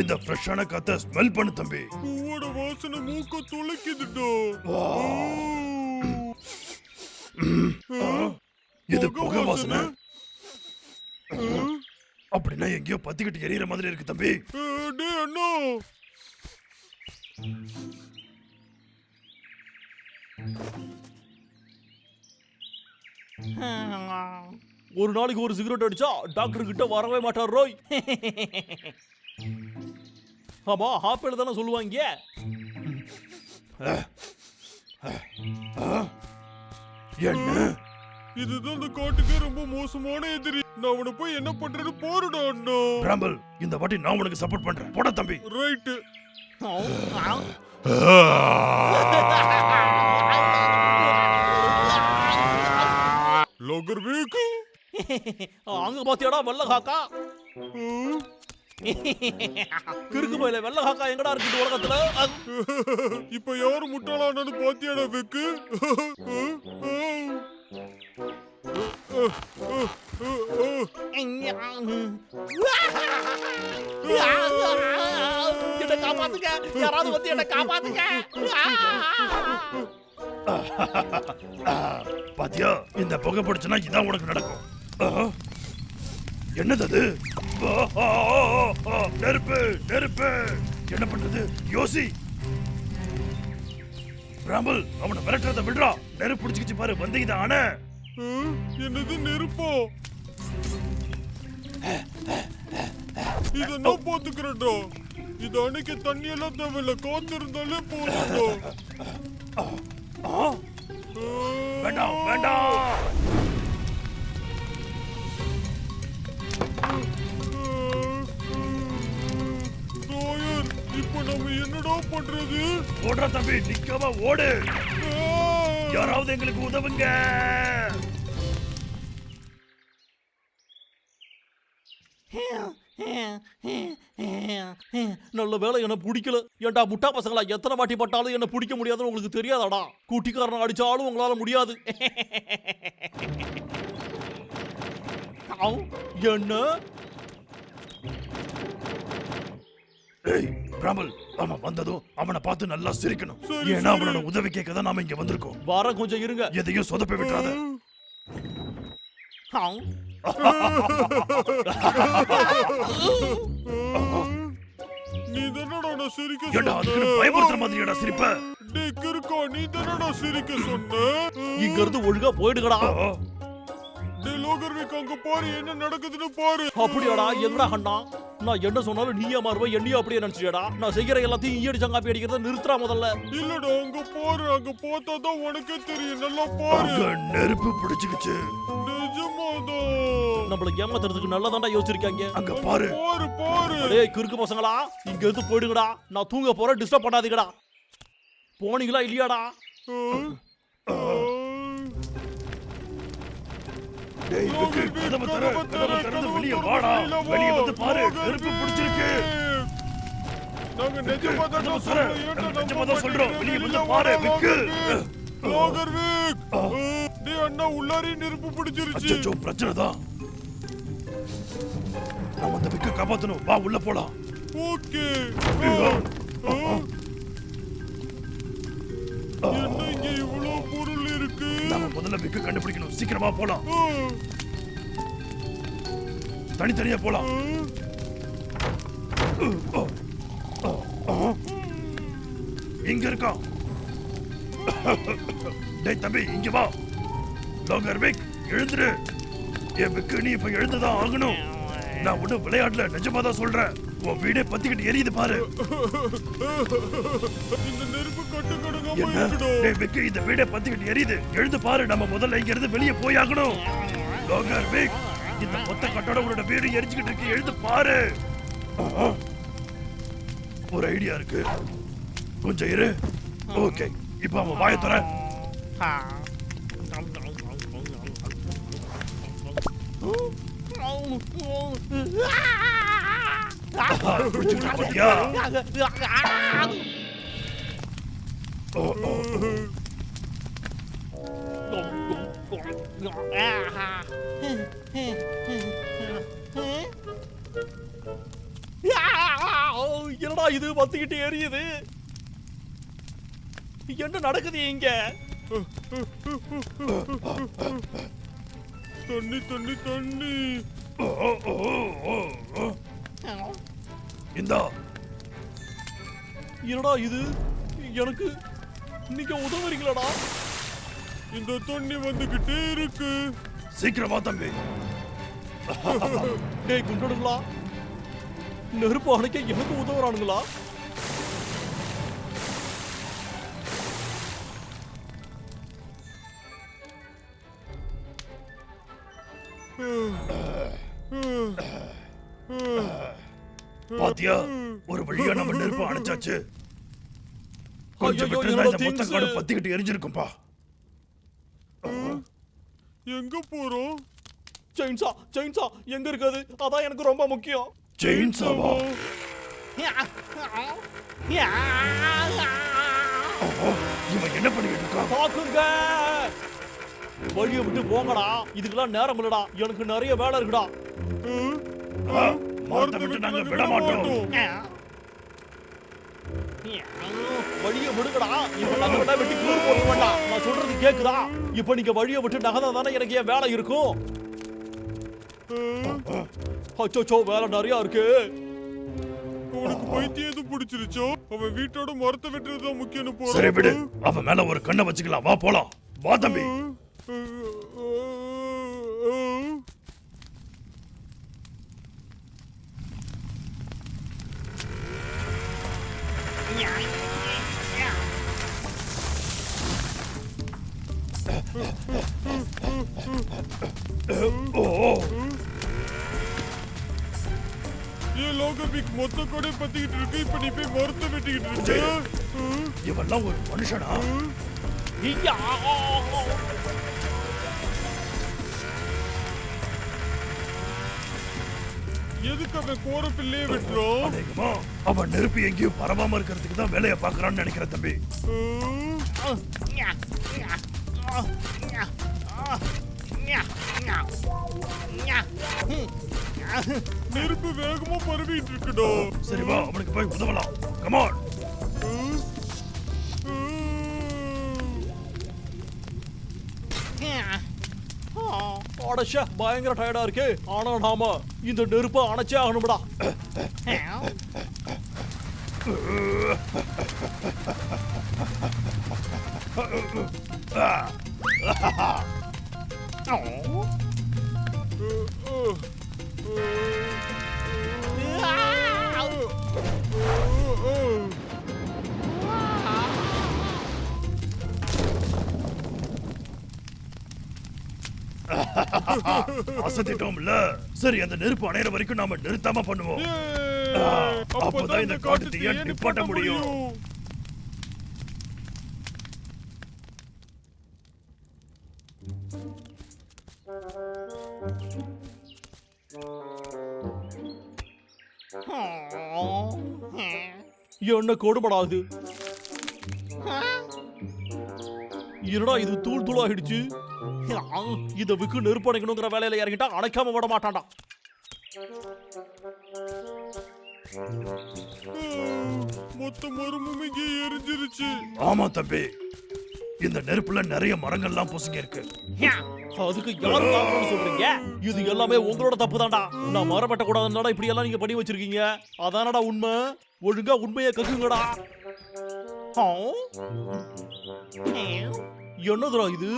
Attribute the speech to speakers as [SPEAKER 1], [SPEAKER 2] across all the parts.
[SPEAKER 1] இந்த ஃப்ரெஷ்ஷான காத்த ஸ்மெல் பண்ணு தம்பி.
[SPEAKER 2] பூவோட வாசனை மூக்க துளைக்குதுடா.
[SPEAKER 1] இது புகை வாசனை. அப்படின்னா எங்கேயோ பத்திக்கிட்டு எரியற மாதிரி இருக்கு தம்பி.
[SPEAKER 2] டேய் அண்ணா,
[SPEAKER 3] ஒரு நாளைக்கு ஒரு சிகரெட் அடிச்சா டாக்டர் கிட்ட வரவே மாட்டார் ரோய். ஆமா, ஹாப்பில தானே சொல்லுவாங்க.
[SPEAKER 1] என்ன?
[SPEAKER 2] இதுதான் இந்த காட்டுக்கே ரொம்ப மோசமான எதிரி. நான் அவனை போய் என்ன பண்றது போறடா அண்ணா.
[SPEAKER 1] பிராம்பல், இந்த வாட்டி நான் உனக்கு சப்போர்ட் பண்றேன். போடா தம்பி.
[SPEAKER 2] ரைட். லோகர் வீக்.
[SPEAKER 3] அங்க பாத்தியாடா வெள்ள காக்கா? கிறுக்கு போயில வெள்ள காக்கா எங்கடா இருக்கு உலகத்துல?
[SPEAKER 2] இப்ப யாரு முட்டாளானது பாத்தியாடா வெக்கு?
[SPEAKER 3] என்ன காப்பாத்துங்க, யாராவது வந்து என்ன காப்பாத்துங்க.
[SPEAKER 1] பாத்தியா, இந்த புகை பிடிச்சுனா இதான் உனக்கு நடக்கும். என்னது அது? நெருப்பு நெருப்பு. என்ன பண்றது? யோசி. பிராம்பல், அவனை விரட்டுறத விடுறா. நெருப்பு பிடிச்சிக்கிச்சு பாரு. வந்தீங்க ஆன.
[SPEAKER 2] என்னது நெருப்பா? இத நான் பாத்துக்கிறேன்டா. இது அன்னைக்கு தண்ணி எல்லாம் தேவையில்ல, காத்து இருந்தாலே போதும்டா.
[SPEAKER 1] வேண்டாம் வேண்டாம்.
[SPEAKER 2] ரோயர், இப்ப நம்ம என்னடா பண்றது?
[SPEAKER 1] ஓடுற தம்பி, நிக்காம ஓடு. யாராவது எங்களுக்கு உதவுங்க.
[SPEAKER 3] நல்ல வேலை என்ன பிடிக்கல. ஏன்டா முட்டா பசங்களா, எத்தனை வாட்டி பட்டாலும் என்ன பிடிக்க முடியாதுன்னு உங்களுக்கு தெரியாதாடா? கூட்டிக்காரன் அடிச்சாலும் உங்களால முடியாது. என்ன?
[SPEAKER 1] ஏய் பிராம்பல், அவன் வந்ததும் அவனை பார்த்து நல்லா சிரிக்கணும். ஏன்னா அவனோட உதவி கேட்க தான் நாம இங்க வந்திருக்கோம்.
[SPEAKER 3] வர கொஞ்சம் இருங்க.
[SPEAKER 1] எதையும் சொதப்ப விட்டுறாத.
[SPEAKER 2] நீ தானடா நான் சிரிக்க
[SPEAKER 1] ஏண்டா அதுக்கு
[SPEAKER 2] சொன்ன?
[SPEAKER 1] பயமுறுத்துற மாதிரியாடா சிரிப்ப?
[SPEAKER 2] டேய் கிறுக்கா, நீ தானடா சிரிக்க சொன்ன?
[SPEAKER 3] இங்க இருந்து ஒழுங்கா போயிடுங்கடா.
[SPEAKER 2] டேய் லோகர் வீக், அங்க பாரு என்ன நடக்குதுன்னு பாரு.
[SPEAKER 3] அப்படியாடா? என்னடா கண்ணா, நான் என்ன சொன்னாலும் நீயா மாறுவ, என்னையும் அப்படியே நினைச்சியாடா? நான் செய்யற எல்லாத்தையும் ஈயடி சங்காப்பி அடிக்கிறத நிறுத்துறா முதல்ல.
[SPEAKER 2] இல்லடா, அங்க பாரு. அங்க பார்த்தா தான் உனக்கே தெரியும். நல்லா பாரு.
[SPEAKER 1] அங்க நெருப்பு பிடிச்சுக்கிச்சு.
[SPEAKER 2] நிஜமாதான்.
[SPEAKER 3] நம்மள ஏமாத்துறதுக்கு நல்லா தான்டா யோசிச்சிருக்காங்க.
[SPEAKER 1] அங்க பாரு.
[SPEAKER 2] பாரு பாரு.
[SPEAKER 3] டேய் கிறுக்கு பசங்களா, இங்க இருந்து போயிடுங்கடா. நான் தூங்க போறேன், டிஸ்டர்ப் பண்ணாதீங்கடா. போனீங்களா இல்லையாடா?
[SPEAKER 1] டேய் விக்கு, கதவை திறந்து வெளிய வாடா. வெளிய வந்து பாரு, நெருப்பு பிடிச்சிருக்கு.
[SPEAKER 2] நாங்க நிஜமா
[SPEAKER 1] தான் சொல்றோம். வெளிய வந்து பாரு விக்கு.
[SPEAKER 2] லோகர் வீக். டேய் அண்ணா, உள்ளாரி நெருப்பு பிடிச்சிருச்சு.
[SPEAKER 1] அச்சச்சோ, பிரச்சனை தான். நாம அந்த விக்க காப்பாத்தணும். வா உள்ள போலாம்.
[SPEAKER 2] ஓகே. என்ன இங்க இவ்வளவு பொருள் இருக்கு?
[SPEAKER 1] நாம முதல்ல விக்க கண்டுபிடிக்கணும். சீக்கிரமா போலாம். தனித்தனியா போலாம். இங்க இருக்கான். டேய் தம்பி, இங்க வா. லோகர் வீக், எழுந்துரு. என் விக்கு, நீ இப்ப எழுந்துதான் ஆகணும். நான் ஒன்னும் விளையாடல, நிஜமா தான் சொல்றேன். உன் வீடே பத்திக்கிட்டு எரியுது பாரு.
[SPEAKER 2] இந்த நெருப்பு கட்டுக்கடங்காம
[SPEAKER 1] என்ன?
[SPEAKER 2] இருக்குடா.
[SPEAKER 1] டேய் விக்கு, இந்த வீடே பத்திக்கிட்டு எரியுது. எழுந்து பாரு. நம்ம முதல்ல இங்க இருந்து வெளியே போயாகணும். லோகர் வீக், இந்த மொத்த கட்டோட உன்னோட வீடு எரிச்சுக்கிட்டு இருக்கு. எழுந்து பாரு. ஒரு ஐடியா இருக்கு. கொஞ்சம் இரு. ஓகே, இப்ப அவன் வாயை தர. பாத்தியா?
[SPEAKER 3] என்னடா இது பத்திக்கிட்டு எரியுது? என்ன நடக்குது இங்க?
[SPEAKER 2] தண்ணி தண்ணி தண்ணி.
[SPEAKER 1] இந்தா.
[SPEAKER 3] என்னடா இது? எனக்கு நீங்க உதவுறீங்களாடா?
[SPEAKER 2] இந்த தண்ணி வந்துகிட்டே இருக்கு.
[SPEAKER 1] சீக்கிரமா தம்பி.
[SPEAKER 3] டேய் குண்டனுங்களா, நெருப்பு அணைக்க எனக்கு உதவுறானுங்களா?
[SPEAKER 1] பாத்தியா, ஒரு வழியா நம்ம நெருப்பு அணைச்சாச்சு. கொஞ்சம்
[SPEAKER 3] ஐயோ,
[SPEAKER 1] விட்டு
[SPEAKER 3] என்னோட
[SPEAKER 1] இந்த மொத்த
[SPEAKER 3] things.
[SPEAKER 1] காடு பத்திக்கிட்டு எரிஞ்சிருக்கும்பா.
[SPEAKER 2] எங்க போறோம்?
[SPEAKER 3] செயின்சா செயின்சா எங்க இருக்குது? அதான் எனக்கு ரொம்ப முக்கியம்.
[SPEAKER 1] செயின்சாவா? இவன் என்ன பண்ணிக்கிட்டு இருக்கான்?
[SPEAKER 3] தாக்குங்க, வழியை விட்டு போங்கடா. இதுக்கெல்லாம் நேரம் இல்லடா, எனக்கு நிறைய வேலை இருக்குடா.
[SPEAKER 1] மரத்தை விட்டு நாங்க விட மாட்டோம்.
[SPEAKER 3] வழியை விடுங்கடா. இப்ப நாங்க விட வெட்டி கூறு போட வேண்டாம். நான் சொல்றது கேக்குதா? இப்ப நீங்க வழியை விட்டு நகர்ந்தா தானே எனக்கு ஏன் வேலை இருக்கும். அச்சோ, வேலை நிறைய இருக்கு.
[SPEAKER 2] உனக்கு பைத்தியம் எதுவும் பிடிச்சிருச்சோ? அவன் வீட்டோட மரத்தை வெட்டுறதுதான் முக்கியம்.
[SPEAKER 1] சரி விடு, அவன் மேல ஒரு கண்ணை வச்சுக்கலாம். வா போலாம். வா தம்பி.
[SPEAKER 2] ஏன் லோகபிக் மொத்த கூட பத்திக்கிட்டு இருக்கு? இப்ப நீ போய் மரத்தை வெட்டிக்கிட்டு இருக்க.
[SPEAKER 1] இவெல்லாம் ஒரு மனுஷனா?
[SPEAKER 3] ஐயா!
[SPEAKER 2] எதுக்கு அவன் கோர பிள்ளையே வெட்டுறான்?
[SPEAKER 1] அநேகமா அவன் நெருப்பு எங்கேயும் பரவாம இருக்கிறதுக்கு தான் வேலையை பாக்குறான்னு நினைக்கிறேன் தம்பி.
[SPEAKER 2] நெருப்பு வேகமா பரவிட்டு இருக்குடா.
[SPEAKER 1] சரி வா, அவனுக்கு போய் உதவலாம். கமான்.
[SPEAKER 3] அடச்சே, பயங்கர டயர்டா இருக்கு. ஆனா நாம இந்த நெருப்பை அணைச்சே ஆகணும்டா.
[SPEAKER 1] அசத்திட்டோம்ல. சரி, அந்த நெருப்பு அணையிற வரைக்கும் நாம நிறுத்தாம பண்ணுவோம். அப்பதான் இந்த காட்டு தீயை நிப்பாட்ட முடியும்.
[SPEAKER 3] என்ன கொடுபடாது? என்னடா இது தூள் தூளாகிடுச்சு. இத விக்கு நெருப்பு அணைக்கணுங்கிற வேலையில இறங்கிட்டா அணைக்காம விட மாட்டான்டா.
[SPEAKER 2] மொத்த மரமும் இங்கே எரிஞ்சிருச்சு.
[SPEAKER 1] ஆமா தம்பி, இந்த நெருப்புல நிறைய மரங்கள்லாம் பொசுங்கி இருக்கு.
[SPEAKER 3] அதுக்கு யாரு காரணம்னு சொல்றீங்க? இது எல்லாமே உங்களோட தப்பு தான்டா. நான் மரம் வெட்ட கூடாதுன்னா இப்படி எல்லாம் நீங்க பண்ணி வச்சிருக்கீங்க. அதானடா உண்மை. ஒழுங்கா உண்மையை கக்குங்கடா. என்னதுடா இது?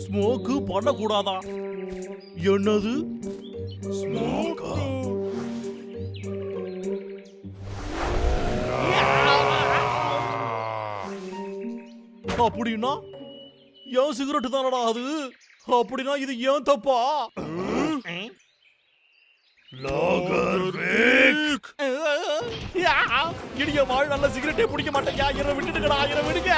[SPEAKER 3] ஸ்மோக்கு பண்ணக்கூடாதா? என்னது ஸ்மோக்கா? அப்படின்னா ஏன் சிகரெட் தானடா அது? அப்படின்னா இது ஏன் தப்பா? இடிய வாழ் நல்ல சிகரெட்டே பிடிக்க மாட்டேங்க. இதை விட்டுடுங்கடா, இதை விடுங்க.